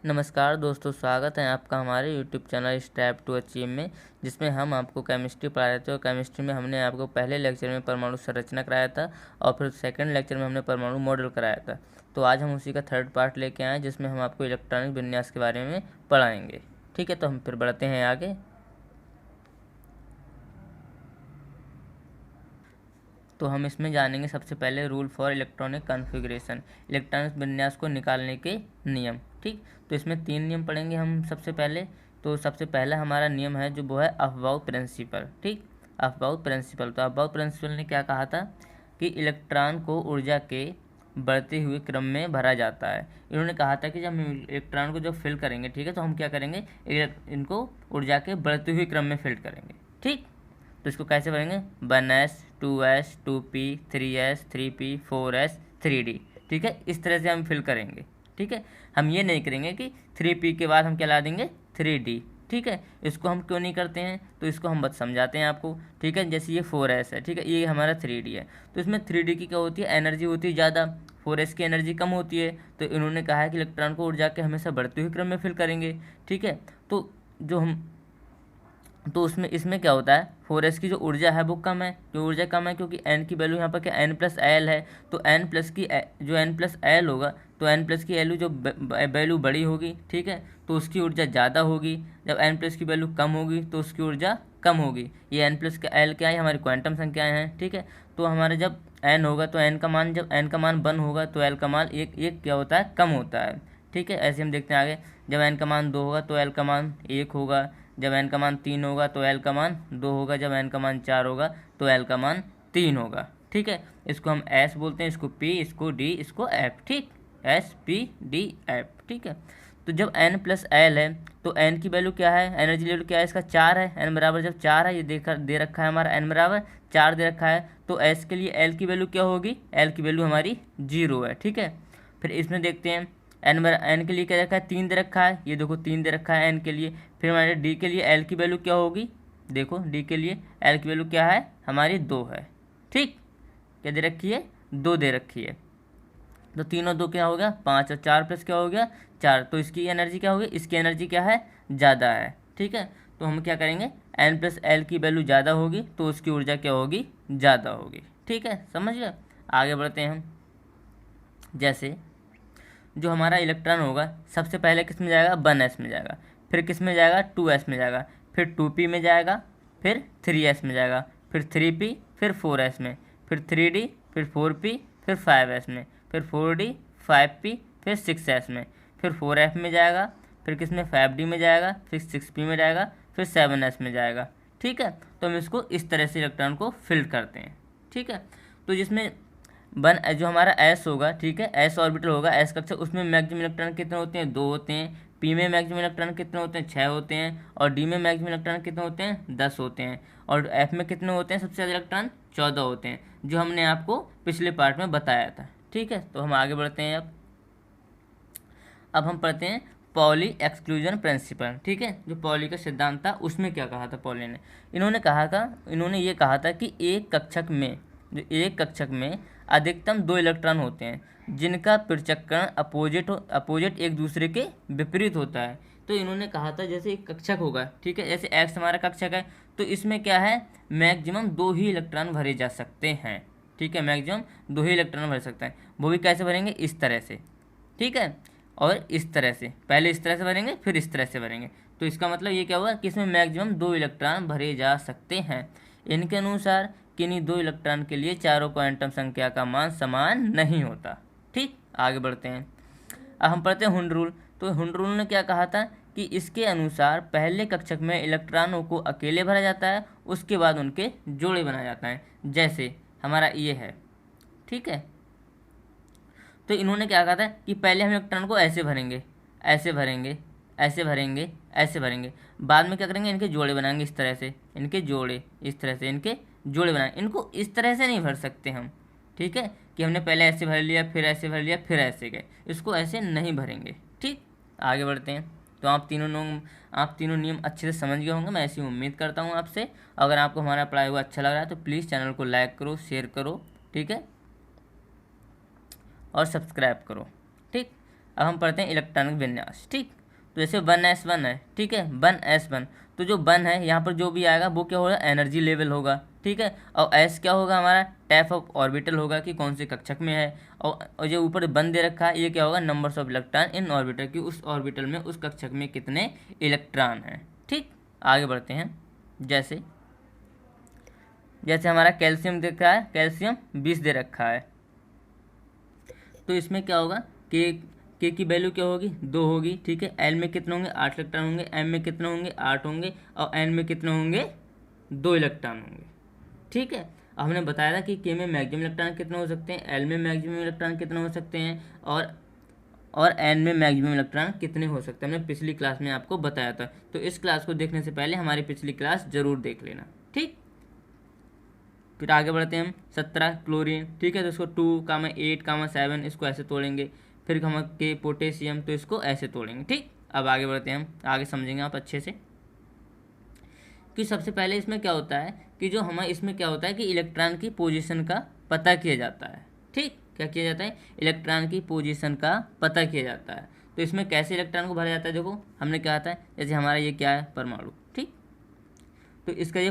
नमस्कार दोस्तों, स्वागत है आपका हमारे YouTube channel Step to Achieve में, जिसमें हम आपको केमिस्ट्री पढ़ा रहे थे। और केमिस्ट्री में हमने आपको पहले लेक्चर में परमाणु संरचना कराया था और फिर सेकंड लेक्चर में हमने परमाणु मॉडल कराया था। तो आज हम उसी का थर्ड पार्ट लेके आए, जिसमें हम आपको इलेक्ट्रॉनिक विन्यास के बारे में पढ़ाएंगे। ठीक है, तो हम फिर बढ़ते हैं आगे। तो हम इसमें जानेंगे सबसे पहले rule for electronic configuration, electronic विन्यास को निकालने के नियम। ठीक, तो इसमें 3 नियम पढ़ेंगे हम सबसे पहले। तो सबसे पहला हमारा नियम है जो वो है अफबाउ प्रिंसिपल। ठीक, अफबाउ प्रिंसिपल। तो अफबाउ प्रिंसिपल ने क्या कहा था कि इलेक्ट्रॉन को ऊर्जा के बढ़ते हुए क्रम में भरा जाता है। इन्होंने कहा था कि जब हम इलेक्ट्रॉन को जब फिल करेंगे, ठीक है, तो हम क्या करेंगे, इनको ऊर्जा के बढ़ते हुए क्रम में फिल करेंगे। ठीक, तो इसको कैसे भरेंगे, 1s 2s 2p 3s 3p 4s 3d। ठीक है, इस तरह से हम फिल करेंगे। ठीक है, हम ये नहीं करेंगे कि 3p के बाद हम क्या ला देंगे 3d। ठीक है, इसको हम क्यों नहीं करते हैं, तो इसको हम बस समझाते हैं आपको। ठीक है, जैसे ये 4s है, ठीक है, ये हमारा 3d है, तो इसमें 3d की क्या होती है, एनर्जी होती है ज़्यादा, 4s की एनर्जी कम होती है। तो इन्होंने कहा है कि इलेक्ट्रॉन को ऊर्जा के हमेशा बढ़ते हुए क्रम में फिल करेंगे। ठीक है, तो उसमें इसमें क्या होता है, 4s की जो ऊर्जा है वो कम है, जो ऊर्जा कम है क्योंकि n की वैल्यू यहाँ पर क्या n प्लस एल है। तो n प्लस की जो n प्लस एल होगा, तो n प्लस की वैल्यू जो वैल्यू बड़ी होगी, ठीक है, तो उसकी ऊर्जा ज़्यादा होगी। जब n प्लस की वैल्यू कम होगी तो उसकी ऊर्जा कम होगी। ये n प्लस का एल क्या है, हमारी क्वांटम संख्याएँ हैं। ठीक है, तो हमारे जब n होगा तो n का मान, जब n का मान 1 होगा तो l का मान एक क्या होता है, कम होता है। ठीक है, ऐसे हम देखते हैं आगे, जब n का मान 2 होगा तो l का मान 1 होगा, जब n का मान 3 होगा तो l का मान 2 होगा, जब n का मान 4 होगा तो l का मान 3 होगा। ठीक है, इसको हम s बोलते हैं, इसको p, इसको d, इसको f। ठीक, s p d f। ठीक है, तो जब n प्लस एल है तो n की वैल्यू क्या है, एनर्जी लेवल क्या है इसका, 4 है। n बराबर जब 4 है, ये दे रखा है हमारा, n बराबर 4 दे रखा है, तो s के लिए l की वैल्यू क्या होगी, l की वैल्यू हमारी 0 है। ठीक है, फिर इसमें देखते हैं एन के लिए क्या रखा है, 3 दे रखा है, ये देखो 3 दे रखा है एन के लिए। फिर हमारे डी के लिए एल की वैल्यू क्या होगी, देखो डी के लिए एल की वैल्यू क्या है, हमारी 2 है। ठीक, क्या दे रखी है, 2 दे रखी है। तो 3 और 2 क्या हो गया, 5, और 4 प्लस क्या हो गया, 4। तो इसकी एनर्जी क्या होगी, इसकी एनर्जी क्या है, ज़्यादा है। ठीक है, तो हम क्या करेंगे, एन प्लस एल की वैल्यू ज़्यादा होगी तो उसकी ऊर्जा क्या होगी, ज़्यादा होगी। ठीक है, समझ गए। आगे बढ़ते हैं हम। जैसे जो हमारा इलेक्ट्रॉन होगा सबसे पहले किस में जाएगा, 1s में जाएगा, फिर किस में जाएगा, 2s में जाएगा, फिर 2p में जाएगा, फिर 3s में जाएगा, फिर 3p, फिर 4s में, फिर 3d, फिर 4p, फिर 5s में, फिर 4d, 5p, फिर 6s में, फिर 4f में जाएगा, फिर किस में, 5d में जाएगा, फिर 6p में जाएगा, फिर 7s में जाएगा। ठीक है, तो हम इसको इस तरह से इलेक्ट्रॉन को फिल करते हैं। ठीक है, तो जिसमें जो हमारा एस होगा, ठीक है, एस ऑर्बिटल होगा, एस कक्षा, उसमें मैक्सिमम इलेक्ट्रॉन कितने होते हैं, 2 होते हैं। पी में मैक्सिमम इलेक्ट्रॉन कितने होते हैं, 6 होते हैं। और डी में मैक्सिमम इलेक्ट्रॉन कितने होते हैं, 10 होते हैं। और एफ में कितने होते हैं सबसे ज़्यादा इलेक्ट्रॉन, 14 होते हैं, जो हमने आपको पिछले पार्ट में बताया था। ठीक है, तो हम आगे बढ़ते हैं। अब हम पढ़ते हैं पॉली एक्सक्लूजन प्रिंसिपल। ठीक है, जो पॉली का सिद्धांत था उसमें क्या कहा था पॉली ने, इन्होंने ये कहा था कि एक कक्षक में अधिकतम 2 इलेक्ट्रॉन होते हैं जिनका पृथक्करण अपोजिट एक दूसरे के विपरीत होता है। तो इन्होंने कहा था जैसे एक कक्षक होगा, ठीक है, जैसे एक्स हमारा कक्षक है, तो इसमें क्या है, मैक्सिमम 2 ही इलेक्ट्रॉन भरे जा सकते हैं। ठीक है, मैक्सिमम 2 ही इलेक्ट्रॉन भर सकते हैं, वो भी कैसे भरेंगे, इस तरह से। ठीक है, और इस तरह से, पहले इस तरह से भरेंगे फिर इस तरह से भरेंगे। तो इसका मतलब ये क्या हुआ कि इसमें मैक्सिमम 2 इलेक्ट्रॉन भरे जा सकते हैं। इनके अनुसार किन्हीं 2 इलेक्ट्रॉन के लिए चारों क्वांटम संख्या का मान समान नहीं होता। ठीक, आगे बढ़ते हैं। अब हम पढ़ते हैं हुंड रूल। तो हुंड रूल ने क्या कहा था कि इसके अनुसार पहले कक्षक में इलेक्ट्रॉनों को अकेले भरा जाता है, उसके बाद उनके जोड़े बनाया जाता है, जैसे हमारा ये है। ठीक है, तो इन्होंने क्या कहा था कि पहले हम इलेक्ट्रॉन को ऐसे भरेंगे, ऐसे भरेंगे, ऐसे भरेंगे, ऐसे भरेंगे, बाद में क्या करेंगे, इनके जोड़े बनाएंगे, इस तरह से इनके जोड़े, इस तरह से इनके जोड़े बनाएंगे। इनको इस तरह से नहीं भर सकते हम। ठीक है, कि हमने पहले ऐसे भर लिया, फिर ऐसे भर लिया, फिर ऐसे गए, इसको ऐसे नहीं भरेंगे। ठीक, आगे बढ़ते हैं। तो आप तीनों नियम अच्छे से समझ गए होंगे, मैं ऐसी उम्मीद करता हूँ आपसे। अगर आपको हमारा पढ़ाई हुआ अच्छा लग रहा है तो प्लीज़ चैनल को लाइक करो, शेयर करो, ठीक है, और सब्सक्राइब करो। ठीक, अब हम पढ़ते हैं इलेक्ट्रॉनिक विन्यास। ठीक, तो जैसे 1s1 है, ठीक है, 1s1, तो जो 1 है यहाँ पर जो भी आएगा वो क्या होगा, एनर्जी लेवल होगा। ठीक है, और s क्या होगा, हमारा टाइप ऑफ ऑर्बिटल होगा कि कौन से कक्षक में है। और जो ऊपर 1 दे रखा है ये क्या होगा, numbers of electron in orbital, कि उस ऑर्बिटल में उस कक्षक में कितने इलेक्ट्रॉन हैं। ठीक, आगे बढ़ते हैं। जैसे जैसे हमारा कैल्शियम दे रखा है, कैल्शियम 20 दे रखा है, तो इसमें क्या होगा, के की वैल्यू क्या होगी, 2 होगी। ठीक है, एल में कितने होंगे, 8 इलेक्ट्रॉन होंगे, एम में कितने होंगे, 8 होंगे, और एन में कितने होंगे, 2 इलेक्ट्रॉन होंगे। ठीक है, हमने बताया था कि के में मैक्सिमम इलेक्ट्रॉन कितने हो सकते हैं, एल में मैक्सिमम इलेक्ट्रॉन कितने हो सकते हैं, और एन में मैक्सिमम इलेक्ट्रॉन कितने हो सकते हैं, हमने पिछली क्लास में आपको बताया था। तो इस क्लास को देखने से पहले हमारी पिछली क्लास जरूर देख लेना। ठीक, फिर आगे बढ़ते हैं हम 17 क्लोरीन। ठीक है, तो इसको 2,8,7 इसको ऐसे तोड़ेंगे। फिर हम के पोटेशियम, तो इसको ऐसे तोड़ेंगे। ठीक, अब आगे बढ़ते हैं हम, आगे समझेंगे आप अच्छे से कि सबसे पहले इसमें क्या होता है कि जो हमारे इसमें क्या होता है कि इलेक्ट्रॉन की पोजीशन का पता किया जाता है। ठीक, क्या किया जाता है, इलेक्ट्रॉन की पोजीशन का पता किया जाता है। तो इसमें कैसे इलेक्ट्रॉन को भरा जाता है, देखो हमने क्या था, जैसे हमारा ये क्या है, परमाणु। ठीक, तो इसका ये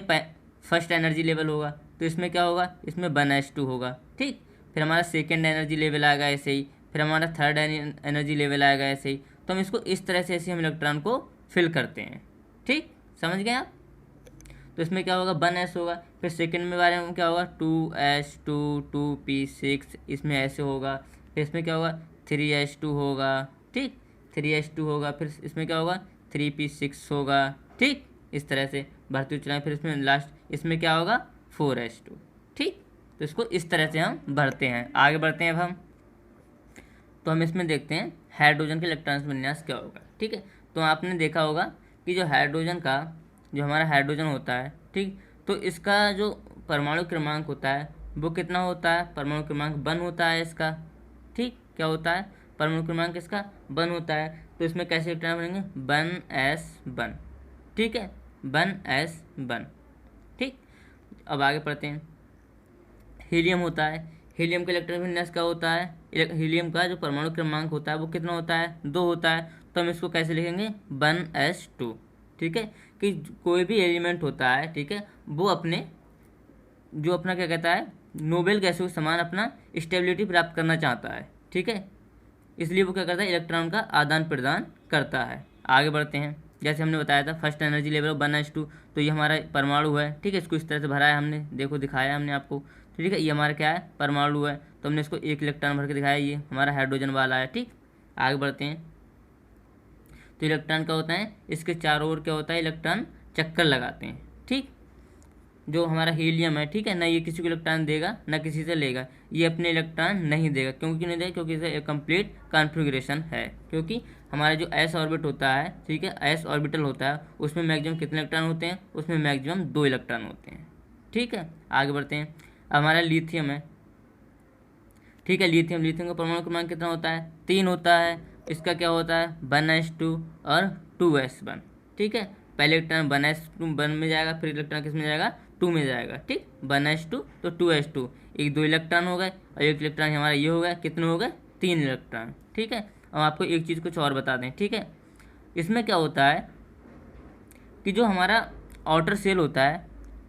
फर्स्ट एनर्जी लेवल होगा, तो इसमें क्या होगा, इसमें 1s2 होगा। ठीक, फिर हमारा सेकेंड एनर्जी लेवल आएगा ऐसे ही, फिर हमारा थर्ड एनर्जी लेवल आएगा ऐसे ही। तो हम इसको इस तरह से ऐसे हम इलेक्ट्रॉन को फिल करते हैं। ठीक, समझ गए आप। तो इसमें क्या होगा, 1s होगा, फिर सेकेंड में बारे में क्या होगा, 2s2 2p6, इसमें ऐसे होगा। फिर इसमें क्या होगा, 3s2 होगा। ठीक, 3s2 होगा, फिर इसमें क्या होगा, 3p6 होगा। ठीक, इस तरह से भरते हुए चलाएं। फिर इसमें लास्ट इसमें क्या होगा, 4s2। ठीक, तो इसको इस तरह से हम भरते हैं। आगे बढ़ते हैं अब हम, तो हम इसमें देखते हैं हाइड्रोजन के इलेक्ट्रॉन विन्यास क्या होगा। ठीक है, तो आपने देखा होगा कि जो हाइड्रोजन का, जो हमारा हाइड्रोजन होता है, ठीक, तो इसका जो परमाणु क्रमांक होता है वो कितना होता है, परमाणु क्रमांक 1 होता है इसका। ठीक, क्या होता है, परमाणु क्रमांक इसका 1 होता है। तो इसमें कैसे इलेक्ट्रॉन बनेंगे, 1s1। ठीक है, 1s1। ठीक, अब आगे पढ़ते हैं। हीलियम होता है, हीलियम का इलेक्ट्रॉन विन्यास क्या होता है, हीलियम का जो परमाणु क्रमांक होता है वो कितना होता है, 2 होता है। तो हम इसको कैसे लिखेंगे, 1s2। ठीक है, कि कोई भी एलिमेंट होता है, ठीक है, वो अपने जो अपना क्या कहता है, नोबेल गैसों के समान अपना स्टेबिलिटी प्राप्त करना चाहता है। ठीक है, इसलिए वो क्या करता है, इलेक्ट्रॉन का आदान प्रदान करता है। आगे बढ़ते हैं। जैसे हमने बताया था फर्स्ट एनर्जी लेवल 1s2, तो ये हमारा परमाणु है। ठीक है, इसको इस तरह से भरा है हमने, देखो दिखाया हमने आपको। ठीक है, ये हमारा क्या है, परमाणु है, तो हमने इसको 1 इलेक्ट्रॉन भर के दिखाया, ये हमारा हाइड्रोजन वाला है। ठीक, आगे बढ़ते हैं। तो इलेक्ट्रॉन क्या होता है, इसके चारों ओर क्या होता है, इलेक्ट्रॉन चक्कर लगाते हैं। ठीक, जो हमारा हीलियम है, ठीक है, ना ये किसी को इलेक्ट्रॉन देगा ना किसी से लेगा, ये अपने इलेक्ट्रॉन नहीं देगा। क्योंकि नहीं देगा, क्योंकि इसे कंप्लीट कॉन्फ़िगरेशन है। क्योंकि हमारा जो एस ऑर्बिट होता है, ठीक है, एस ऑर्बिटल होता है, उसमें मैक्सिमम कितने इलेक्ट्रॉन होते हैं, उसमें मैक्सिमम 2 इलेक्ट्रॉन होते हैं। ठीक है, आगे बढ़ते हैं। हमारा लिथियम है, ठीक है, लिथियम का परमाणु क्रमांक कितना होता है, 3 होता है। इसका क्या होता है, 1s2 और 2s1। ठीक है, पहले इलेक्ट्रॉन 1s1 में जाएगा, फिर इलेक्ट्रॉन किस में जाएगा, 2 में जाएगा। ठीक, 1s2 तो 2s2, एक 2 इलेक्ट्रॉन हो गए, और एक इलेक्ट्रॉन हमारा ये हो गया, कितने हो गए, 3 इलेक्ट्रॉन। ठीक है, अब आपको एक चीज़ कुछ और बता दें। ठीक है, इसमें क्या होता है कि जो हमारा आउटर सेल होता है,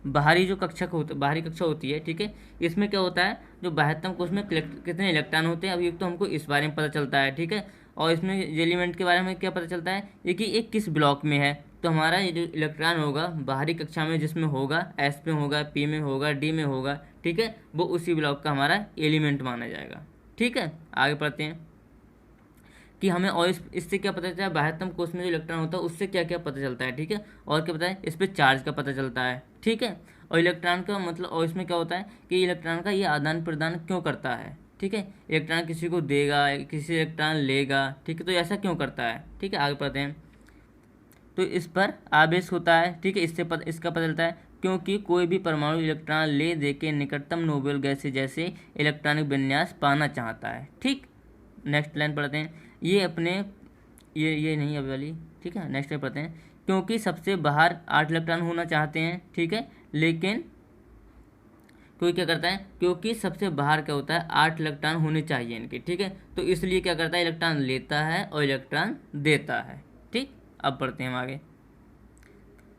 बाहरी जो कक्षक होता है, बाहरी कक्षा होती है, ठीक है, इसमें क्या होता है, जो बाह्यतम कोश में कितने इलेक्ट्रॉन होते हैं, अब ये तो हमको इस बारे में पता चलता है। ठीक है, और इसमें एलिमेंट के बारे में क्या पता चलता है, ये कि एक किस ब्लॉक में है। तो हमारा ये जो इलेक्ट्रॉन होगा बाहरी कक्षा में जिसमें होगा, एस में होगा, पी में होगा, डी में होगा, ठीक है, वो उसी ब्लॉक का हमारा एलिमेंट माना जाएगा। ठीक है, आगे पढ़ते हैं कि हमें और इससे क्या पता चलता है, बाह्यतम कोश में जो इलेक्ट्रॉन होता है उससे क्या क्या पता चलता है। ठीक है, और क्या पता है, इस पर चार्ज का पता चलता है। ठीक है, और इलेक्ट्रॉन का मतलब, और इसमें क्या होता है कि इलेक्ट्रॉन का ये आदान प्रदान क्यों करता है। ठीक है, इलेक्ट्रॉन किसी को देगा, किसी इलेक्ट्रॉन लेगा। ठीक है, तो ऐसा क्यों करता है। ठीक है, आगे पढ़ते हैं। तो इस पर आवेश होता है। ठीक है, इसका पता चलता है क्योंकि कोई भी परमाणु इलेक्ट्रॉन ले दे के निकटतम नोबेल गैस जैसे इलेक्ट्रॉनिक विन्यास पाना चाहता है। ठीक, नेक्स्ट लाइन पढ़ते हैं। ये अपने ये नहीं अभी वाली। ठीक है, नेक्स्ट लाइन पढ़ते हैं। क्योंकि सबसे बाहर 8 इलेक्ट्रॉन होना चाहते हैं। ठीक है, लेकिन क्योंकि क्या करता है, क्योंकि सबसे बाहर क्या होता है 8 इलेक्ट्रॉन होने चाहिए इनके, ठीक है। तो इसलिए क्या करता है, इलेक्ट्रॉन लेता है और इलेक्ट्रॉन देता है, ठीक। अब पढ़ते हैं हम आगे।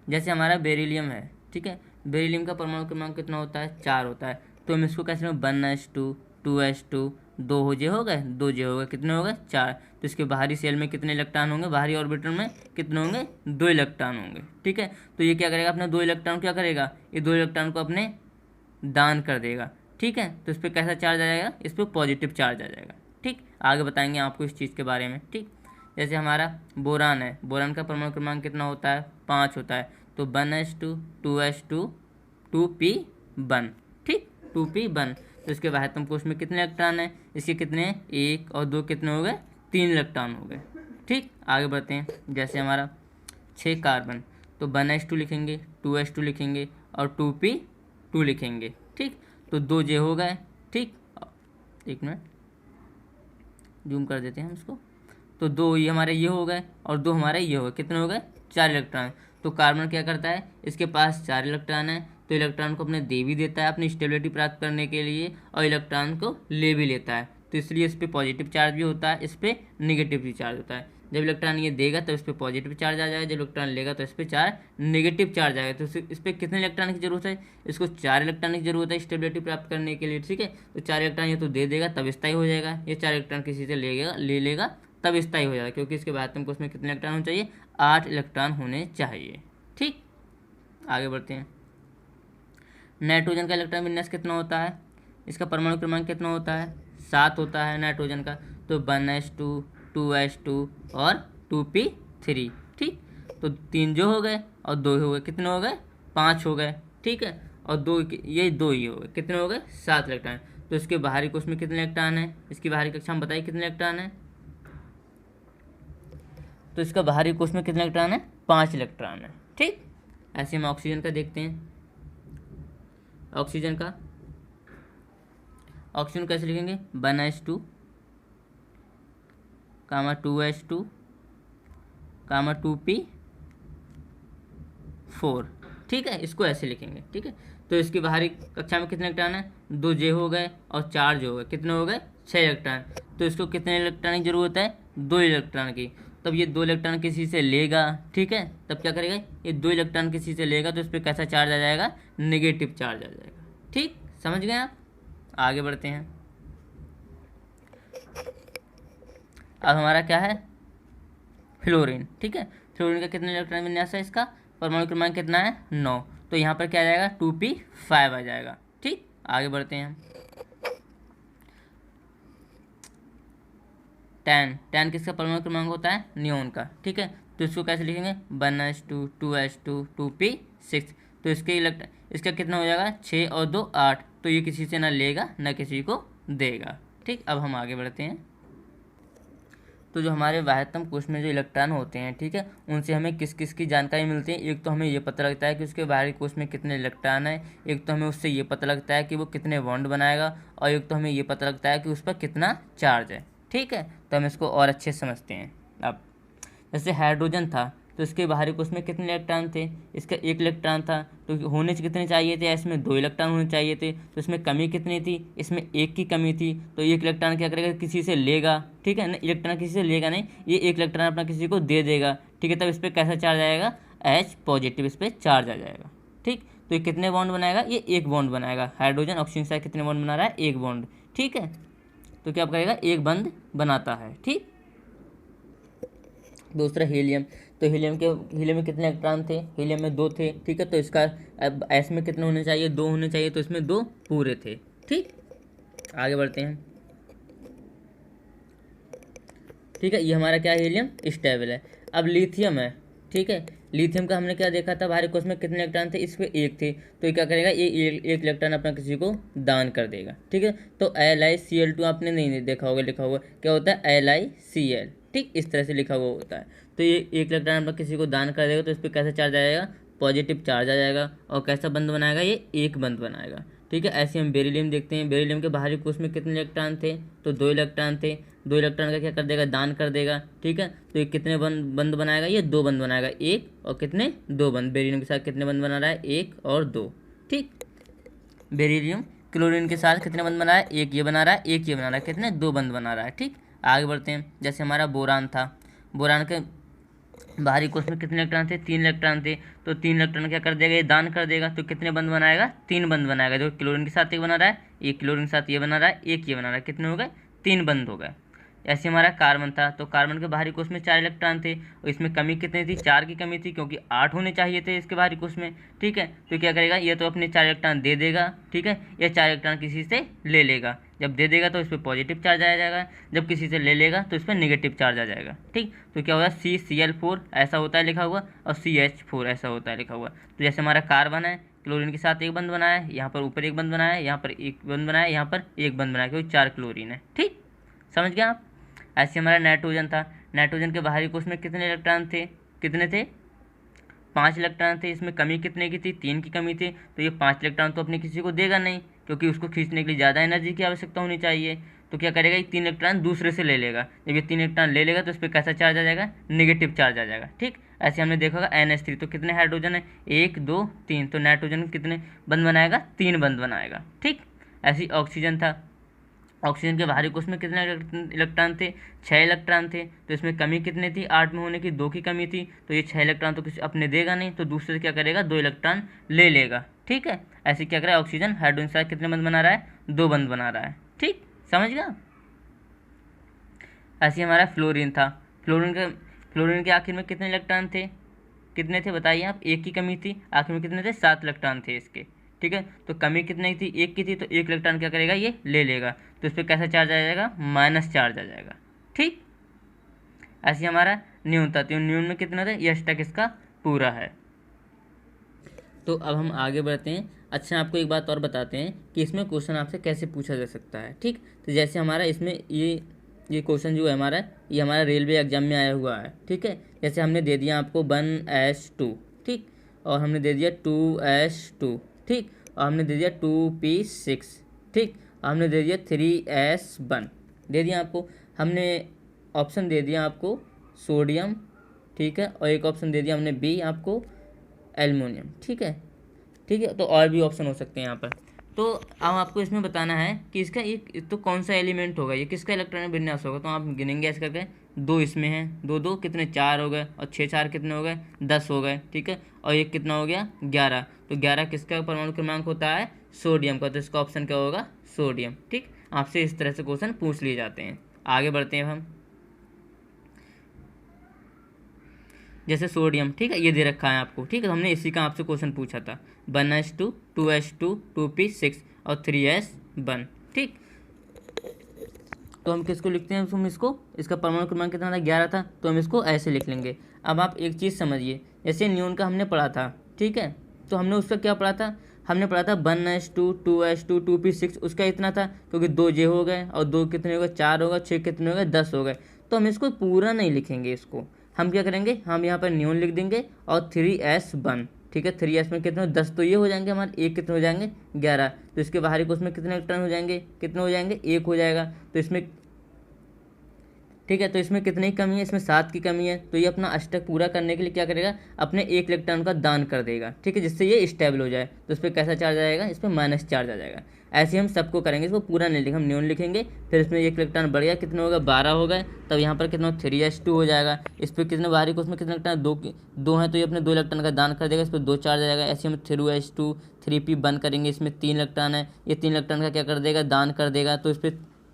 जैसे हमारा बेरिलियम है, ठीक है। बेरिलियम का परमाणु क्रमांक कितना होता है, 4 होता है। तो हम इसको कैसे 1s2 2s2 2 हो गए 2 जे हो गए, कितने हो गए 4। तो इसके बाहरी सेल में कितने इलेक्ट्रॉन होंगे, बाहरी ऑर्बिटल में कितने होंगे, 2 इलेक्ट्रॉन होंगे, ठीक है। तो ये क्या करेगा, अपने 2 इलेक्ट्रॉन क्या करेगा, ये 2 इलेक्ट्रॉन को अपने दान कर देगा, ठीक है। तो इस पर कैसा चार्ज आ जाएगा, इस पर पॉजिटिव चार्ज आ जाएगा, ठीक। आगे बताएंगे आपको इस चीज़ के बारे में, ठीक। जैसे हमारा बोरान है, बोरान का परमाणु क्रमांक कितना होता है, 5 होता है। तो 1s2 2s2 2p1, ठीक, 2p1। तो इसके बाह्यतम कोश में कितने इलेक्ट्रॉन है, इसके कितने हैं, 1 और 2 कितने हो गए, 3 इलेक्ट्रॉन हो गए, ठीक। आगे बढ़ते हैं। जैसे हमारा 6 कार्बन, तो 1s2 लिखेंगे, 2s2 लिखेंगे और 2p2 लिखेंगे, ठीक। तो 2 जे हो गए, ठीक। एक मिनट जूम कर देते हैं हम इसको। तो 2 ये हमारे ये हो गए और 2 हमारे ये हो गए, कितने हो गए, 4 इलेक्ट्रॉन। तो कार्बन क्या करता है, इसके पास 4 इलेक्ट्रॉन है, तो इलेक्ट्रॉन को अपने दे भी देता है अपनी स्टेबिलिटी प्राप्त करने के लिए, और इलेक्ट्रॉन को ले भी लेता है। तो इसलिए इस पर पॉजिटिव चार्ज भी होता है, इस पर निगेटिव भी चार्ज होता है। जब इलेक्ट्रॉन ये देगा तो इस पर पॉजिटिव चार्ज आ जाएगा, जब इलेक्ट्रॉन लेगा तो इस पर चार्ज निगेटिव चार्ज आएगा। तो इस पर कितने इलेक्ट्रॉन की जरूरत है, इसको 4 इलेक्ट्रॉन की जरूरत है स्टेबिलिटी प्राप्त करने के लिए, ठीक है। तो 4 इलेक्ट्रॉन ये तो दे देगा तब स्थायी हो जाएगा, ये 4 इलेक्ट्रॉन किसी से ले लेगा तब स्थायी हो जाएगा, क्योंकि इसके बाद तुमको उसमें कितने इलेक्ट्रॉन होने चाहिए, 8 इलेक्ट्रॉन होने चाहिए, ठीक। आगे बढ़ते हैं। नाइट्रोजन का इलेक्ट्रॉन विन्यास कितना होता है, इसका परमाणु क्रमांक कितना होता है, 7 होता है नाइट्रोजन का। तो 1s2 2s2 और 2p3, ठीक। तो 3 जो हो गए और 2 हो गए, कितने हो गए, 5 हो गए, ठीक है। और 2 ये 2 ही हो गए, कितने हो गए, 7 इलेक्ट्रॉन। तो इसके बाहरी कोश में कितने इलेक्ट्रॉन है, इसकी बाहरी कक्षा में बताइए कितने इलेक्ट्रॉन है। तो इसका बाहरी कोश में कितने इलेक्ट्रॉन है, 5 इलेक्ट्रॉन है, ठीक। ऐसे हम ऑक्सीजन का देखते हैं। ऑक्सीजन कैसे लिखेंगे, 1s2 2s2 2p4, ठीक है। इसको ऐसे लिखेंगे, ठीक है। तो इसकी बाहरी कक्षा में कितने इलेक्ट्रॉन है, 2 जे हो गए और 4 जो हो गए, कितने हो गए, 6 इलेक्ट्रॉन। तो इसको कितने इलेक्ट्रॉन की जरूरत है, 2 इलेक्ट्रॉन की। तब ये 2 इलेक्ट्रॉन किसी से लेगा, ठीक है। तब क्या करेगा, ये 2 इलेक्ट्रॉन किसी से लेगा तो इस पर कैसा चार्ज आ जाएगा, नेगेटिव चार्ज आ जाएगा, ठीक। समझ गए आप। आगे बढ़ते हैं। अब हमारा क्या है, फ्लोरीन, ठीक है। फ्लोरीन का कितने इलेक्ट्रॉन विन्यास है, इसका परमाणु क्रमांक कितना है, 9। तो यहाँ पर क्या आ जाएगा, 2p5 आ जाएगा, ठीक। आगे बढ़ते हैं। टैन किसका परमाणु क्रमांक होता है, नियोन का, ठीक है। तो इसको कैसे लिखेंगे, 1s2 2s2 2p6। तो इसका कितना हो जाएगा, 6 और 2 8। तो ये किसी से ना लेगा ना किसी को देगा, ठीक। अब हम आगे बढ़ते हैं। तो जो हमारे बाह्यतम कोश में जो इलेक्ट्रॉन होते हैं, ठीक है, उनसे हमें किस किस की जानकारी मिलती है। एक तो हमें ये पता लगता है कि उसके बाहरी कोश में कितने इलेक्ट्रॉन है, एक तो हमें उससे ये पता लगता है कि वो कितने बॉन्ड बनाएगा, और एक तो हमें ये पता लगता है कि उस पर कितना चार्ज है, ठीक है। तो हम इसको और अच्छे से समझते हैं। अब जैसे हाइड्रोजन था, तो इसके बाहरी कोश में कितने इलेक्ट्रॉन थे, इसका 1 इलेक्ट्रॉन था। तो होने कितने चाहिए थे, इसमें 2 इलेक्ट्रॉन होने चाहिए थे। तो इसमें कमी कितनी थी, इसमें 1 की कमी थी। तो 1 इलेक्ट्रॉन क्या करेगा, किसी से लेगा, ठीक है ना। इलेक्ट्रॉन किसी से लेगा नहीं, ये 1 इलेक्ट्रॉन अपना किसी को दे देगा, ठीक है। तब इस पर कैसा चार्ज आएगा, H पॉजिटिव इस पर चार्ज आ जाएगा, ठीक। तो ये कितने बॉन्ड बनाएगा, ये 1 बॉन्ड बनाएगा। हाइड्रोजन ऑक्सीजन से कितने बॉन्ड बना रहा है, 1 बॉन्ड, ठीक है। तो क्या करेगा, 1 बॉन्ड बनाता है, ठीक। दूसरा हीलियम। तो हीलियम में कितने इलेक्ट्रॉन थे, हीलियम में 2 थे, ठीक है। तो इसका अब एस में कितने होने चाहिए, 2 होने चाहिए। तो इसमें 2 पूरे थे, ठीक। आगे बढ़ते हैं, ठीक है। ये हमारा क्या है, हीलियम स्टेबल है। अब लिथियम है, ठीक है। लिथियम का हमने क्या देखा था, बाहरी कोश में कितने इलेक्ट्रॉन थे, इस पर 1 थे। तो ये क्या करेगा, ये 1 इलेक्ट्रॉन अपना किसी को दान कर देगा, ठीक है। तो LiCl2 आपने नहीं देखा होगा, लिखा हुआ क्या होता है, LiCl, ठीक। इस तरह से लिखा हुआ होता है। तो ये 1 इलेक्ट्रॉन अपना किसी को दान कर देगा, तो इस पर कैसा चार्ज आएगा, पॉजिटिव चार्ज आ जाएगा। और कैसा बंद बनाएगा, ये 1 बंद बनाएगा, ठीक है। ऐसे हम बेरिलियम देखते हैं। बेरिलियम के बाहरी कोश में कितने इलेक्ट्रॉन थे, तो 2 इलेक्ट्रॉन थे। 2 इलेक्ट्रॉन का क्या कर देगा, दान कर देगा, ठीक है। तो ये कितने बंद बनाएगा, ये 2 बंद बनाएगा, 1 और कितने 2 बंद। बेरिलियम के साथ कितने बंद बना रहा है, 1 और 2, ठीक। बेरिलियम क्लोरीन के साथ कितने बंध बना रहा है, एक ये बना रहा है, एक ये बना रहा है, कितने, 2 बंध बना रहा है। ठीक, आगे बढ़ते हैं। जैसे हमारा बोरान था, बोरान के बाहरी कोश में कितने इलेक्ट्रॉन थे, 3 इलेक्ट्रॉन थे, तो 3 इलेक्ट्रॉन क्या कर देगा, ये दान कर देगा, तो कितने बंध बनाएगा, 3 बंध बनाएगा। जो क्लोरीन के साथ एक बना रहा है, एक क्लोरीन के साथ ये बना रहा है, एक ये बना रहा है, कितने हो गए, 3 बंध हो गए। ऐसे हमारा कार्बन था, तो कार्बन के बाहरी कोश में 4 इलेक्ट्रॉन थे, और इसमें कमी कितनी थी, 4 की कमी थी, क्योंकि 8 होने चाहिए थे इसके बाहरी कोश में। ठीक है, तो क्या करेगा, ये तो अपने 4 इलेक्ट्रॉन दे देगा। ठीक है, ये 4 इलेक्ट्रॉन किसी से ले लेगा, जब दे देगा तो इस पर पॉजिटिव चार्ज आ जाएगा, जब किसी से ले लेगा तो इस पर नेगेटिव चार्ज आ जाएगा। ठीक, तो क्या होगा, CCl4 ऐसा होता है लिखा हुआ, और CH4 ऐसा होता है लिखा हुआ। तो जैसे हमारा कार्बन है, क्लोरीन के साथ एक बंध बनाया है, यहाँ पर ऊपर एक बंध बनाया है, यहाँ पर एक बंध बनाया है, यहाँ पर एक बंध बनाया, क्योंकि 4 क्लोरीन है। ठीक, समझ गए आप। ऐसे हमारा नाइट्रोजन था, नाइट्रोजन के बाहरी कोश में कितने इलेक्ट्रॉन थे, कितने थे, 5 इलेक्ट्रॉन थे। इसमें कमी कितने की थी, 3 की कमी थी, तो ये 5 इलेक्ट्रॉन तो अपने किसी को देगा नहीं, क्योंकि उसको खींचने के लिए ज़्यादा एनर्जी की आवश्यकता होनी चाहिए। तो क्या करेगा, ये 3 इलेक्ट्रॉन दूसरे से ले लेगा, जब ये 3 इलेक्ट्रॉन ले लेगा तो इस पर कैसा चार्ज आ जाएगा, नेगेटिव चार्ज आ जाएगा। ठीक, ऐसे हमने देखा होगा NH3, तो कितने हाइड्रोजन है, 1 2 3, तो नाइट्रोजन कितने बंध बनाएगा, 3 बंध बनाएगा। ठीक, ऐसे ऑक्सीजन था, ऑक्सीजन के बाहरी कोश में कितने इलेक्ट्रॉन थे, 6 इलेक्ट्रॉन थे, तो इसमें कमी कितनी थी, 8 में होने की 2 की कमी थी, तो ये 6 इलेक्ट्रॉन तो किसी अपने देगा नहीं, तो दूसरे से क्या करेगा, 2 इलेक्ट्रॉन ले लेगा। ठीक है, ऐसे क्या कर रहा है, ऑक्सीजन हाइड्रोजन के साथ कितने बंध बना रहा है, 2 बंध बना रहा है। ठीक, समझ गया। ऐसे हमारा फ्लोरीन था, फ्लोरीन के आखिर में कितने इलेक्ट्रॉन थे, कितने थे बताइए आप, 1 की कमी थी, आखिर में कितने थे, 7 इलेक्ट्रॉन थे इसके। ठीक है, तो कमी कितनी थी, 1 की थी, तो 1 इलेक्ट्रॉन क्या करेगा, ये ले लेगा, तो इस पर कैसा चार्ज आ जाएगा, माइनस चार्ज आ जाएगा। ठीक, ऐसे हमारा न्यून था, तो न्यून में कितना था, यश तक इसका पूरा है। तो अब हम आगे बढ़ते हैं। अच्छा, आपको एक बात और बताते हैं कि इसमें क्वेश्चन आपसे कैसे पूछा जा सकता है। ठीक, तो जैसे हमारा इसमें ये क्वेश्चन जो है हमारा, ये हमारा रेलवे एग्जाम में आया हुआ है। ठीक है, जैसे हमने दे दिया आपको 1s2, ठीक, और हमने दे दिया 2s2, ठीक, और हमने दे दिया 2p6, ठीक, और हमने दे दिया 3s1 दे दिया आपको। हमने ऑप्शन दे दिया आपको सोडियम, ठीक है, और एक ऑप्शन दे दिया हमने बी आपको एल्युमिनियम। ठीक है, ठीक है, तो और भी ऑप्शन हो सकते हैं यहाँ पर। तो अब आपको इसमें बताना है कि इसका एक तो कौन सा एलिमेंट होगा, ये किसका इलेक्ट्रॉनिक विन्यास होगा। तो आप गिनेंगे ऐसे करके, 2 इसमें हैं, 2 2 कितने, 4 हो गए, और 6 4 कितने हो गए, 10 हो गए। ठीक है, और ये कितना हो गया, 11, तो 11 किसका परमाणु क्रमांक होता है, सोडियम का, तो इसका ऑप्शन क्या होगा, सोडियम। ठीक, आपसे इस तरह से क्वेश्चन पूछ लिए जाते हैं। आगे बढ़ते हैं हम। जैसे सोडियम, ठीक है, ये दे रखा है आपको। ठीक है, हमने इसी का आपसे क्वेश्चन पूछा था, 1s2 2s2 2p6 और 3s1। ठीक, तो हम किसको लिखते हैं, हम इसको, इसका परमाणु क्रमांक कितना था, 11 था, तो हम इसको ऐसे लिख लेंगे। अब आप एक चीज़ समझिए, जैसे न्यून का हमने पढ़ा था, ठीक है, तो हमने उसका क्या पढ़ा था, हमने पढ़ा था 1s2 2s2 2p6, उसका इतना था, क्योंकि 2 जे हो गए, और 2 कितने हो गए, 4 हो गए, 6 कितने हो गए, 10 हो गए। तो हम इसको पूरा नहीं लिखेंगे, इसको हम क्या करेंगे, हम यहाँ पर न्यून लिख देंगे और 3s1। ठीक है, 3s में कितने, 10 तो ये हो जाएंगे हमारे, एक कितने हो जाएंगे, 11, तो इसके बाहरी कोश में कितने इलेक्ट्रॉन हो जाएंगे, कितने हो जाएंगे, 1 हो जाएगा, तो इसमें, ठीक है, तो इसमें कितनी कमी है, इसमें 7 की कमी है, तो ये अपना अष्टक पूरा करने के लिए क्या करेगा, अपने 1 इलेक्ट्रॉन का दान कर देगा। ठीक है, जिससे ये स्टेबल हो जाए, तो इस पर कैसा चार्ज आएगा, इस पर माइनस चार्ज आ जाएगा। ऐसे हम सबको करेंगे, इसको पूरा नहीं लिखेंगे, हम न्यून लिखेंगे, फिर इसमें 1 इलेक्ट्रॉन बढ़ गया, कितने हो गए, 12 हो गए, तब यहाँ पर कितना 3s2 हो जाएगा। इस पर कितने बाहरी को, उसमें कितने इलेक्ट्रॉन, 2 हैं, तो ये अपने 2 इलेक्ट्रॉन का दान कर देगा, इस पर 2 चार्ज आ जाएगा। ऐसे हम 3s2 3p1 करेंगे, इसमें 3 इलेक्ट्रॉन है, ये 3 इलेक्ट्रॉन का क्या कर देगा, दान कर देगा, तो इस पर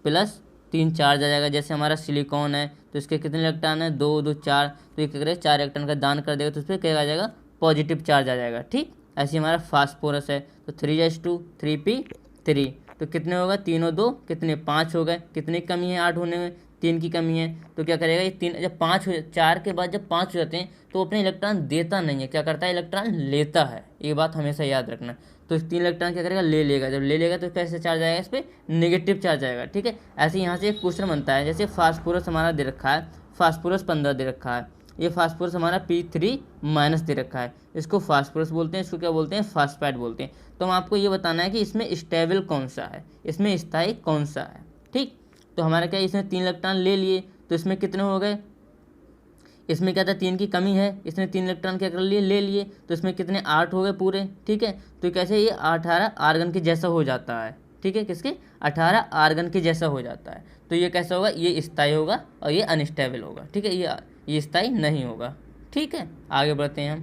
प्लस 3 चार्ज आ जाएगा। जैसे हमारा सिलिकॉन है, तो इसके कितने इलेक्ट्रॉन है, 2 2 4, तो ये क्या करेगा, 4 इलेक्ट्रॉन का दान कर देगा, तो इस पर क्या आ जाएगा, पॉजिटिव चार्ज आ जाएगा। ठीक, ऐसे हमारा फास्फोरस है, तो 3s2 3p3, तो कितने होगा, 3 और 2 कितने, 5 हो गए, कितनी कमी है, 8 होने में 3 की कमी है, तो क्या करेगा, ये 3 जब 5 हो, 4 के बाद जब 5 हो जाते हैं तो अपने इलेक्ट्रॉन देता नहीं है, क्या करता है, इलेक्ट्रॉन लेता है। ये बात हमेशा याद रखना। तो 3 इलेक्ट्रॉन क्या करेगा, ले लेगा, जब ले लेगा तो कैसे चार्ज आएगा, इस पर नेगेटिव चार्ज आएगा। ठीक है, ऐसे यहाँ से एक क्वेश्चन बनता है, जैसे फास्फोरस हमारा दे रखा है, फास्फोरस 15 दे रखा है, ये फास्फोरस हमारा P3 माइनस दे रखा है, इसको फास्फोरस बोलते हैं, इसको क्या बोलते हैं, फास्फेट बोलते हैं। तो हम आपको ये बताना है कि इसमें स्टेबल कौन सा है, इसमें स्थायी कौन सा है। ठीक, तो हमारा क्या, इसमें 3 इलेक्ट्रॉन ले लिए, तो इसमें कितने हो गए, इसमें क्या था, 3 की कमी है, इसने 3 इलेक्ट्रॉन क्या कर लिए, ले लिए, तो इसमें कितने 8 हो गए पूरे। ठीक है, तो कैसे ये 18 आर्गन के जैसा हो जाता है। ठीक है, किसके, 18 आर्गन के जैसा हो जाता है। तो ये कैसा होगा, ये स्थायी होगा और ये अनस्टेबल होगा। ठीक है, ये स्थायी नहीं होगा। ठीक है, आगे बढ़ते हैं हम।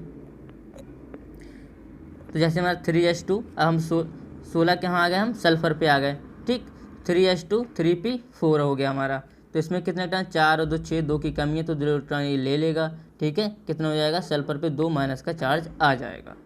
तो जैसे हमारा 3s2, अब हम 16 के यहाँ आ गए, हम सल्फर पे आ गए। ठीक, 3s2 3p4 हो गया हमारा। तो इसमें कितने इलेक्ट्रॉन, 4 और 2 6, 2 की कमी है तो 2 इलेक्ट्रॉन ये ले लेगा। ठीक है, कितना हो जाएगा, सल्फर पे 2 माइनस का चार्ज आ जाएगा।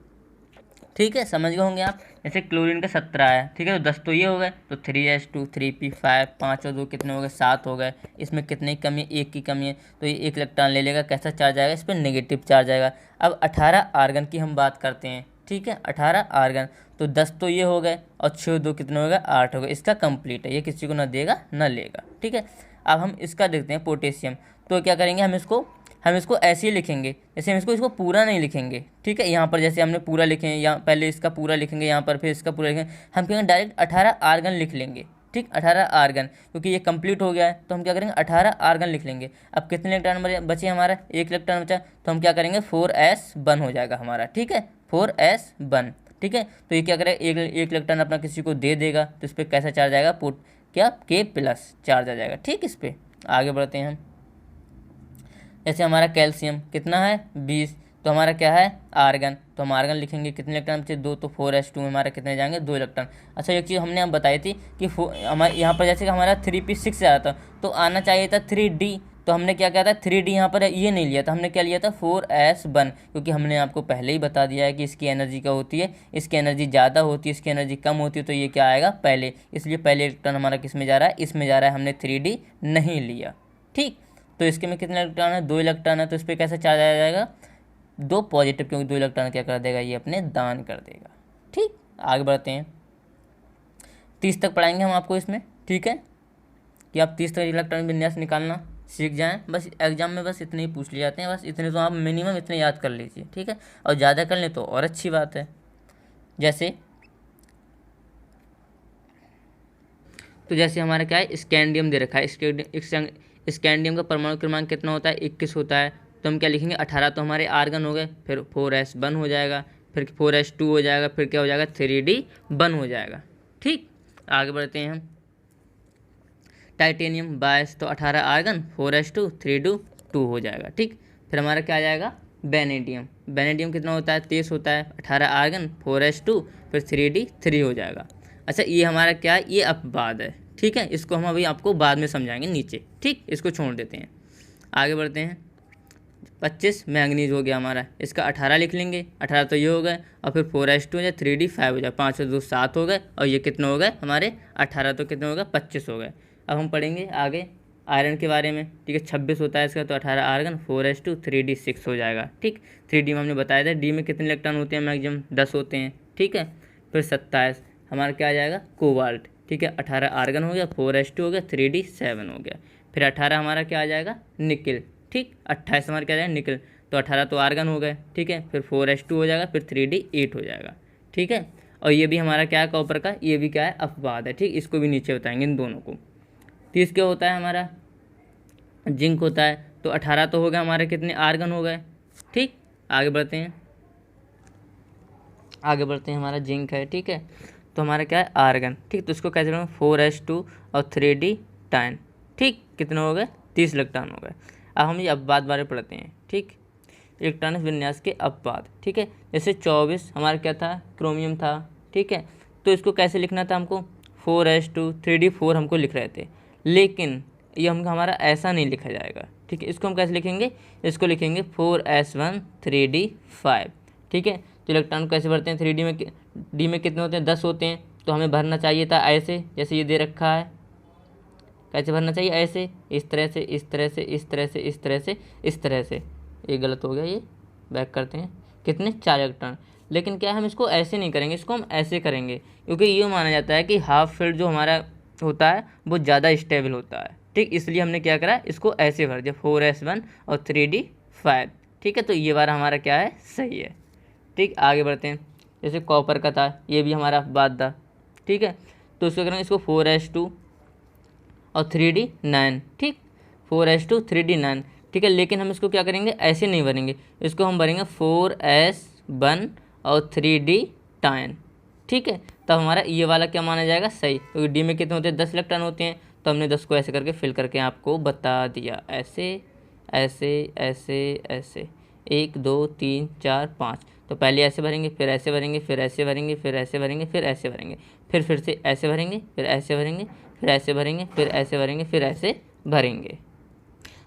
ठीक है, समझ गए होंगे आप। जैसे क्लोरीन का 17 है। ठीक है, तो 10 तो ये हो गए, तो 3s2 3p5, 5 और 2 कितने हो गए, 7 हो गए। इसमें कितने की कमी है, 1 की कमी है, तो ये 1 इलेक्ट्रॉन ले लेगा। कैसा चार्ज आएगा, इस पर नेगेटिव चार्ज आएगा। अब 18 आर्गन की हम बात करते हैं। ठीक है, 18 आर्गन, तो 10 तो ये हो गए और 6 2 कितने हो गए, 8 हो गए। इसका कंप्लीट है, ये किसी को ना देगा ना लेगा। ठीक है, अब हम इसका देखते हैं पोटेशियम। तो क्या करेंगे, हम इसको ऐसे ही लिखेंगे, जैसे हम इसको पूरा नहीं लिखेंगे। ठीक है, यहाँ पर जैसे हमने पूरा लिखे हैं, यहाँ पहले इसका पूरा लिखेंगे, यहाँ पर फिर इसका पूरा लिखेंगे। हम क्या करेंगे, डायरेक्ट 18 आर्गन लिख लेंगे। ठीक, 18 आर्गन, क्योंकि ये कंप्लीट हो गया है तो हम क्या करेंगे, 18 आर्गन लिख लेंगे। अब कितने इलेक्ट्रॉन बचे हमारा, 1 इलेक्ट्रॉन बचा, तो हम क्या करेंगे, 4s1 हो जाएगा हमारा। ठीक है, 4s1। ठीक है, तो ये क्या करेगा, एक इलेक्ट्रॉन अपना किसी को दे देगा, तो इस पर कैसा चार्ज आएगा, क्या K+ चार्ज आ जाएगा। ठीक, इस पर आगे बढ़ते हैं हम। जैसे हमारा कैल्शियम कितना है, 20, तो हमारा क्या है, आर्गन, तो हम आर्गन लिखेंगे। कितने इलेक्ट्रॉन बचे, 2, तो 4s2 में हमारा कितने जाएंगे, 2 इलेक्ट्रॉन। अच्छा, एक चीज़ हमने बताई थी कि हमारे यहाँ पर जैसे कि हमारा 3p6 आ रहा था, तो आना चाहिए था 3d, तो हमने क्या किया था, 3d यहाँ पर ये नहीं लिया था, हमने क्या लिया था, 4s1, क्योंकि हमने आपको पहले ही बता दिया है कि इसकी एनर्जी क्या होती है, इसकी एनर्जी ज़्यादा होती है, इसकी एनर्जी कम होती है, तो ये क्या आएगा, पहले, इसलिए पहले इलेक्ट्रॉन हमारा किस में जा रहा है, इसमें जा रहा है, हमने 3d नहीं लिया। ठीक, तो इसके में कितने इलेक्ट्रॉन है, 2 इलेक्ट्रॉन है, तो इस पर कैसा चार्ज आ जाएगा, 2 पॉजिटिव, क्योंकि 2 इलेक्ट्रॉन क्या कर देगा, ये अपने दान कर देगा। ठीक, आगे बढ़ते हैं। 30 तक पढ़ाएंगे हम आपको इसमें। ठीक है, कि आप 30 तक इलेक्ट्रॉन विन्यास निकालना सीख जाएं। बस एग्जाम में बस इतने ही पूछ लिए जाते हैं, बस इतने तो आप मिनिमम इतने याद कर लीजिए। ठीक है, और ज़्यादा कर लें तो और अच्छी बात है। जैसे हमारा क्या है, स्कैंडियम दे रखा है। स्कैंडियम का परमाणु क्रमांक कितना होता है, 21 होता है। तो हम क्या लिखेंगे, 18 तो हमारे आर्गन हो गए, फिर 4s1 हो जाएगा, फिर 4s2 हो जाएगा, फिर क्या हो जाएगा, 3d1 हो जाएगा। ठीक, आगे बढ़ते हैं हम। टाइटेनियम 22, तो 18 आर्गन, 4s2 3d2 हो जाएगा। ठीक, फिर हमारा क्या आ जाएगा, बेनेडियम कितना होता है, 23 होता है, 18 आर्गन, 4s2, फिर 3d3 हो जाएगा। अच्छा, ये हमारा क्या है, ये अपवाद है। ठीक है, इसको हम अभी आपको बाद में समझाएंगे नीचे। ठीक, इसको छोड़ देते हैं, आगे बढ़ते हैं। 25 मैंगनीज हो गया हमारा, इसका 18 लिख लेंगे, 18 तो ये हो गए, और फिर 4s2 हो जाए, 3d5 हो जाए, 5 और 2 7 हो गए, और ये कितने हो गए हमारे, 18 तो कितने हो गए, 25 हो गए। अब हम पढ़ेंगे आगे आयरन के बारे में। ठीक है, 26 होता है इसका, तो 18 आर्गन, 4s2 3d6 हो जाएगा। ठीक, 3d में हमने बताया था, डी में कितने इलेक्ट्रॉन होते हैं, मैक्सिमम 10 होते हैं। ठीक है, फिर 27 हमारा क्या आ जाएगा, कोबाल्ट। ठीक है, 18 आर्गन हो गया, 4s2 हो गया, 3d7 हो गया, फिर 18 हमारा क्या आ जाएगा, निकिल। ठीक, 28 हमारा क्या आ जाएगा, निकिल, तो 18 तो आर्गन हो गए। ठीक है, फिर 4s2 हो जाएगा, फिर 3d8 हो जाएगा। ठीक है, और ये भी हमारा क्या है, कॉपर का, ये भी क्या है, अपवाद है। ठीक, इसको भी नीचे बताएंगे इन दोनों को। 30 क्या होता है हमारा, जिंक होता है, तो 18 तो हो गया हमारे, कितने आर्गन हो गए। ठीक, आगे बढ़ते हैं, हमारा जिंक है। ठीक है, तो हमारा क्या है, आर्गन। ठीक, तो इसको कैसे करेंगे, 4s2 और 3d10। ठीक, कितने हो गए, 30 इलेक्ट्रॉन हो गए। अब हम ये अपवाद बारे पढ़ते हैं। ठीक, इलेक्ट्रॉनिक विन्यास के अपवाद। ठीक है, जैसे 24 हमारा क्या था, क्रोमियम था। ठीक है, तो इसको कैसे लिखना था हमको, 4s2 3d4 हमको लिख रहे थे, लेकिन ये हमारा ऐसा नहीं लिखा जाएगा। ठीक है, इसको हम कैसे लिखेंगे, इसको लिखेंगे 4s1 3d5। ठीक है, तो इलेक्ट्रॉन कैसे भरते हैं, 3d में, डी में कितने होते हैं, 10 होते हैं, तो हमें भरना चाहिए था ऐसे, जैसे ये दे रखा है। कैसे भरना चाहिए, ऐसे, इस तरह से, इस तरह से, इस तरह से, इस तरह से, इस तरह से। ये गलत हो गया, ये बैक करते हैं, कितने, 4 इलेक्ट्रॉन। लेकिन क्या हम इसको ऐसे नहीं करेंगे, इसको हम ऐसे करेंगे, क्योंकि ये माना जाता है कि हाफ फील्ड जो हमारा होता है वो ज़्यादा स्टेबल होता है। ठीक, इसलिए हमने क्या करा, इसको ऐसे भर दिया, 4s1 और 3d5। ठीक है, तो ये बार हमारा क्या है, सही है। ठीक, आगे बढ़ते हैं। जैसे कॉपर का था, ये भी हमारा अपवाद था। ठीक है, तो इसको करेंगे, इसको 4s2 और 3d9। ठीक, 4s2 3d9, ठीक है। लेकिन हम इसको क्या करेंगे, ऐसे नहीं भरेंगे, इसको हम भरेंगे 4s1 और 3d टाइन, ठीक है। तब हमारा ये वाला क्या माना जाएगा, सही, क्योंकि डी में कितने होते हैं, 10 इलेक्ट्रॉन होते हैं, तो हमने 10 को ऐसे करके फिल करके आपको बता दिया, ऐसे ऐसे ऐसे ऐसे, 1 2 3 4 5। तो पहले ऐसे भरेंगे, फिर ऐसे भरेंगे, फिर ऐसे भरेंगे, फिर ऐसे भरेंगे, फिर ऐसे भरेंगे, फिर से ऐसे भरेंगे, फिर ऐसे भरेंगे, फिर ऐसे भरेंगे, फिर ऐसे भरेंगे, फिर ऐसे भरेंगे।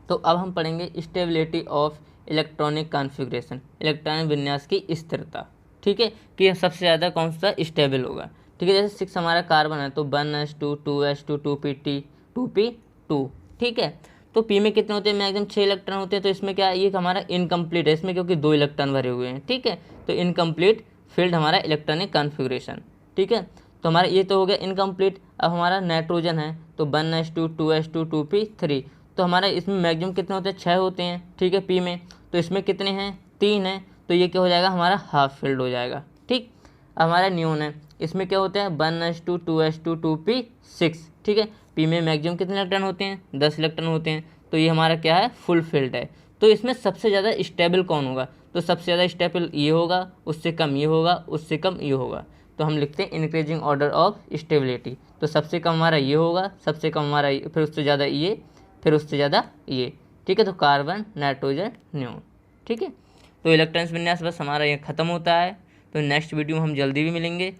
तो अब हम पढ़ेंगे stability of electronic configuration, electronic विन्यास की स्थिरता, ठीक है, कि सबसे ज़्यादा कौन सा स्टेबल होगा, ठीक है। जैसे 6 हमारा कार्बन है तो 1s2 2s2 2p 2p2, ठीक है। तो पी में कितने होते हैं, मैक्सिमम 6 इलेक्ट्रॉन होते हैं, तो इसमें क्या है, ये हमारा इनकम्प्लीट है इसमें, क्योंकि 2 इलेक्ट्रॉन भरे हुए हैं, ठीक है। तो इनकम्प्लीट फील्ड हमारा इलेक्ट्रॉनिक कॉन्फ़िगरेशन, ठीक है। तो हमारा ये तो हो गया इनकम्प्लीट। अब हमारा नाइट्रोजन है तो 1s2 2s2 2p3, तो हमारा इसमें मैक्सिमम कितने होते हैं, 6 होते हैं, ठीक है, पी में। तो इसमें कितने हैं, 3 हैं, तो ये क्या हो जाएगा, हमारा हाफ फील्ड हो जाएगा, ठीक। हमारा न्यून है, इसमें क्या होते हैं 1s2 2s2 2p6, ठीक है। पी में मैक्सिमम कितने इलेक्ट्रॉन होते हैं, 10 इलेक्ट्रॉन होते हैं, तो ये हमारा क्या है, फुल फील्ड है। तो इसमें सबसे ज़्यादा स्टेबल कौन होगा, तो सबसे ज़्यादा स्टेबल ये होगा, उससे कम ये होगा, उससे कम ये होगा। तो हम लिखते हैं इंक्रीजिंग ऑर्डर ऑफ स्टेबिलिटी। तो सबसे कम हमारा ये होगा, सबसे कम हमारा ये, फिर उससे ज़्यादा ये, फिर उससे ज़्यादा ये, ठीक है। तो कार्बन, नाइट्रोजन, न्यून, ठीक है। तो इलेक्ट्रॉनिक्स विन्यास बस हमारा ये ख़त्म होता है। तो नेक्स्ट वीडियो में हम जल्दी भी मिलेंगे।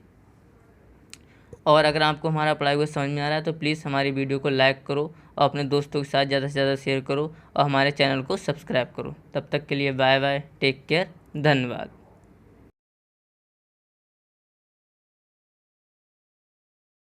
और अगर आपको हमारा पढ़ाई हुआ समझ में आ रहा है तो प्लीज़ हमारी वीडियो को लाइक करो और अपने दोस्तों के साथ ज़्यादा से ज़्यादा शेयर करो और हमारे चैनल को सब्सक्राइब करो। तब तक के लिए बाय बाय, टेक केयर, धन्यवाद।